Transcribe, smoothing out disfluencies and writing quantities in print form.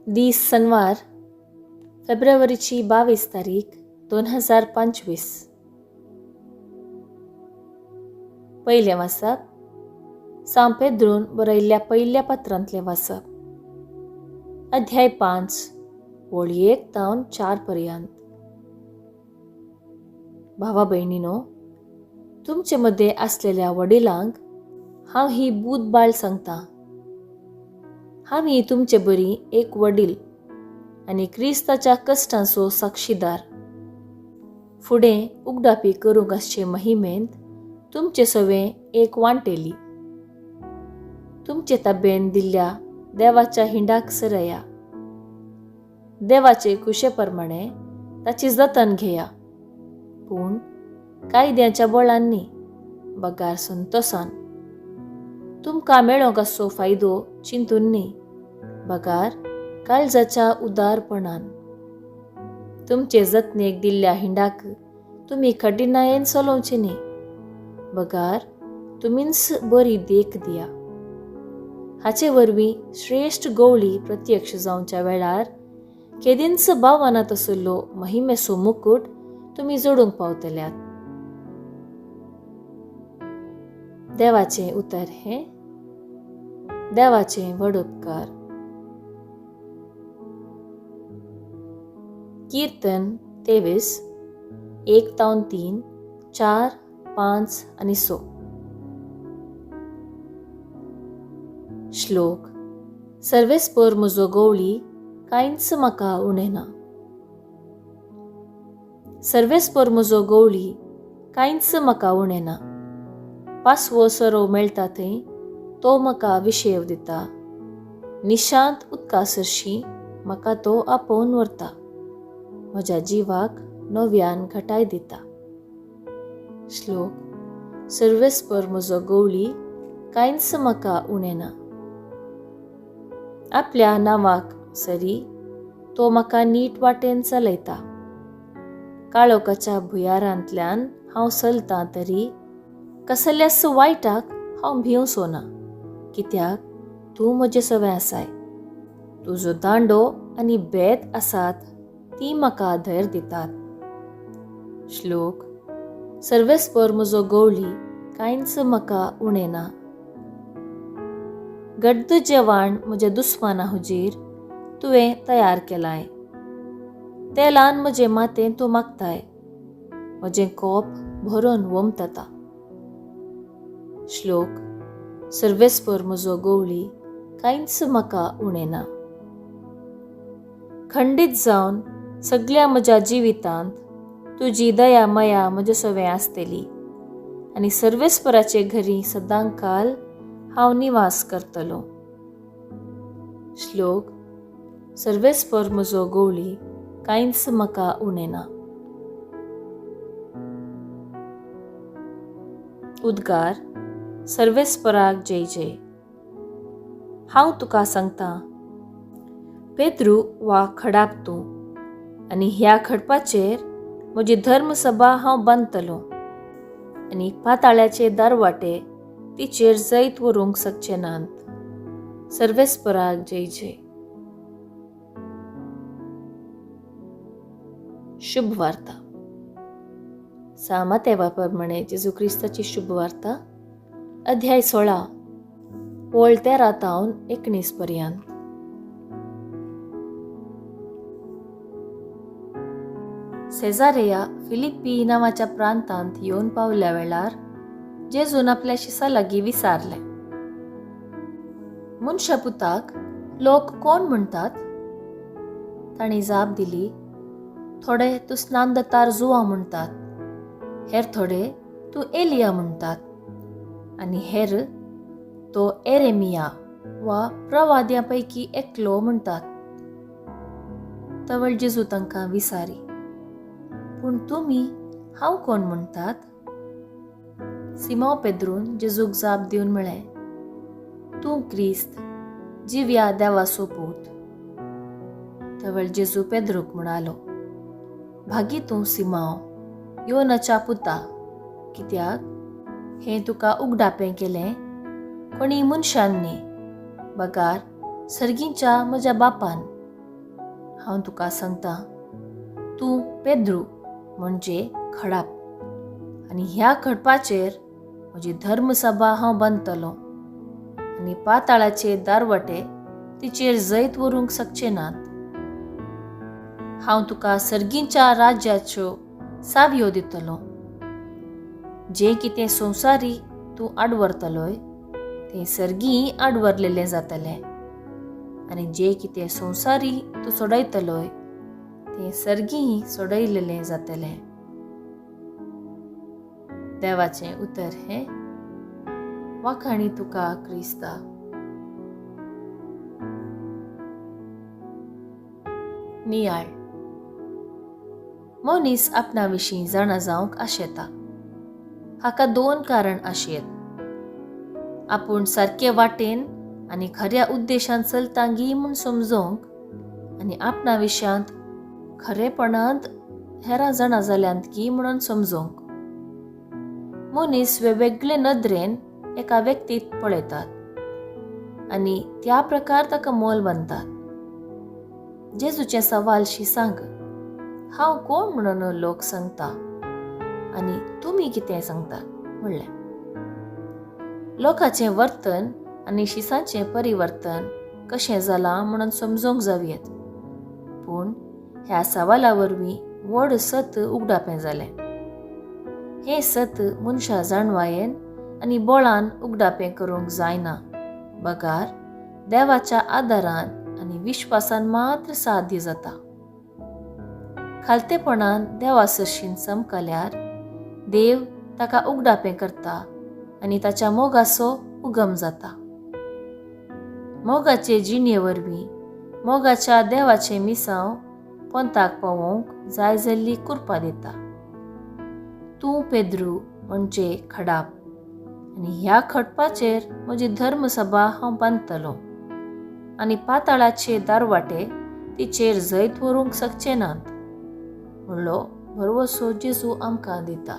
दीस शनिवार फेब्रुवारीची 22 तारीख 2025. पहिले वाचप सांत पेद्रून बरयल्ल्या पहिल्या पत्रांतले वाचप. अध्याय 5 वळी 1 तावन 4 पर्यंत. भावा बहिणीनो, तुमचे मध्ये असलेल्या वडिलांक हांव ही बूदबाळ सांगता. हांव तुमचे बरी एक वडील आणि क्रिस्ताच्या कश्टांचो साक्षीदार. फुडें उगडापी करूंक आसचे महिमेंत तुमचे सवे एक वांटेली. तुमचे ताब्येन दिल्ल्या देवाच्या हिंडाक सरया. देवाचे कुशे प्रमाणे ताची जतन घेया, पूण कायद्याच्या बळांनी बगार संतोसान. तुमकां मेळोंक आसचो फायदो चिंतून न्ही, बगार काळजाच्या उदारपणान. तुमचे जतनेक दिल्ल्या हिंडाक तुमी कठिनायेन चलोवचे न्ही, बगार तुमीच बरी देख दिया. हाचे वरवीं श्रेष्ठ गवळी प्रत्यक्ष जावच्या वेळार केदींच भावनात आसलो महिमेचो मुकुट तुमी जोडूंक पावतल्यात. देवाचे उतर हे देवाचे व्हड उपकार. कीर्तन 23 1 तावन 3 4 5 आणि 6. श्लोक. सर्वेस्पर म्हजो गवळी कांयच म्हाका उणेना. सर्वेस्पर म्हजो गवळी कांयच म्हाका उणेना. पासवो सरो मेळटा थंय तो म्हाका विशेव दिता. निशांत उदका सरशी म्हाका तो आपोवन व्हरता. म्हज्या जिवाक नव्यान घटाय दिता. श्लोक. सर्वेस्पर म्हजो गवळी कांयच म्हाका उणेना. आपल्या नावाक सरी तो म्हाका नीट वाटेन चलयता. काळोखाच्या भुयारांतल्यान हांव चलतां तरी कसल्याच वायटाक हांव भिवसो ना, कित्याक तूं म्हजे सवे आसाय. तुजो दांडो आनी बेत आसात ती म्हाका धैर्य दितात. श्लोक. सर्वेस्पर म्हजो गवळी कांयच म्हाका उणेना. गड्ड जेवण म्हज्या दुस्माना हुजीर तुवें तयार केलाय. तेलान म्हजे मातेन तूं मागताय. म्हजें कोप भरून वमतता. श्लोक. सर्वेस्पर म्हजो गवळी कांयच म्हाका उणेना. खंडीत जावन सगळ्या म्हज्या जिवितांत तुजी दया मया म्हजे सवे आसतली आनी सर्वेस्पराचे घरी सदांकाल हांव निवास करतलो. श्लोक. सर्वेस्पर म्हजो गवळी कांयच म्हाका उणेना. उद्गार. सर्वेस्पराक जय जय. हांव तुका सांगता, पेद्रू वा खडाप तूं, आनी ह्या खडपाचेर म्हजी धर्मसभा हांव बांदतलो, आनी पाताळ्याचे दारवाटे तिचेर जैत व्हरूंक शकचे नात. सर्वेस्पराक जय जय. शुभ वार्ता. सामातेवा प्रमाणे जेजू क्रिस्ताची शुभ वार्ता. अध्याय 16 वळ 13 तावन 19 पर्यंत. सेजारेया फिलिप्पी नावाच्या प्रांतांत येवन पावल्या वेळार जेजून आपल्याशी सलागी विचारले, मनशापुताक लोक कोण म्हणटात? ताणी जाप दिली, थोडे तूं स्नानदतार जुवा म्हणटात, हेर थोडे तूं एलिया म्हणटात, आनी हेर तो एरेमिया वा प्रवाद्यांपैकी एकलो म्हणटात. तवळ जेजू तांकां विचारी, पूण तुमी हांव कोण म्हणटात? सिमो पेद्रून जेजूक जाप दिवन म्हळें, तूं क्रिस्त, जिव्या देवाचो पूत. तवळ जेजू पेद्रूक म्हणालो, भागी तूं सिमाव, योनाच्या पुता, कित्याक हें तुका उगडापें केलें कोणी मनशान न्ही, बगार सर्गीच्या म्हज्या बापान. हांव तुका सांगता, तूं पेद्रू म्हणजे खडाप, आनी ह्या खडपाचेर म्हजी धर्मसभा हांव बांदतलों, आनी पाताळाचे दारवटे तिचेर जैत व्हरूंक शकचे नात. हांव तुका सर्गींच्या राज्याच्यो सावयो दितलों. जें कितें संवसारी तूं आडवरतलोय तें सर्गीं आडवरलेलें जातलें, आनी जें कितें संवसारी तूं सोडयतलोय तें सर्गीं सोडयलेलें जातलें. देवाचें उतर हें. वाखाणी तुका क्रिस्ता. नियाळ. मनीस आपणा विशीं जाणा जावंक आशेता. हाका 2 कारण आशेत. आपूण सारके वाटेन आनी खऱ्या उद्देशान चलतां म्हूण समजोवंक, आनी आपणा विशयांत खरेपणांत हेरां जाणा जाल्यांत म्हणून समजोवंक. मनीस वेगवेगळे नदरेन एका व्यक्तीक पळयतात आनी त्या प्रकार ताका मोल बांदतात. जेजूचें सवालशी सांग, हांव कोण म्हणून लोक सांगता आनी तुमी कितें सांगता म्हणलें. लोकांचें वर्तन आनी शिसांचें परिवर्तन कशें जालां म्हणून समजूंक जावयेत. पूण ह्या सवाला वरवीं व्हड सत उगडापें जालें. हें सत मनशा जाणवायेन आनी बळान उगडापें करूंक जायना, बगार देवाच्या आदारान आनी विश्वासान मात्र साध्य जाता. खालतेपणान देवा सरशीन चमकल्यार देव ताका उगडापें करता आनी ताच्या मोगाचो उगम जाता. मोगाचे जिणे वरवीं मोगाच्या देवाचें मिसांव पंताक पावोवंक जाय जाल्ली कृपा दिता. तूं पेद्रू म्हणजे खडाप, आनी ह्या खडपाचेर म्हजी धर्मसभा हांव बांदतलों, आनी पाताळाचे दारवाटे तिचेर जैत व्हरूंक शकचे नात म्हणलो भरवसो जेजू आमकां दिता.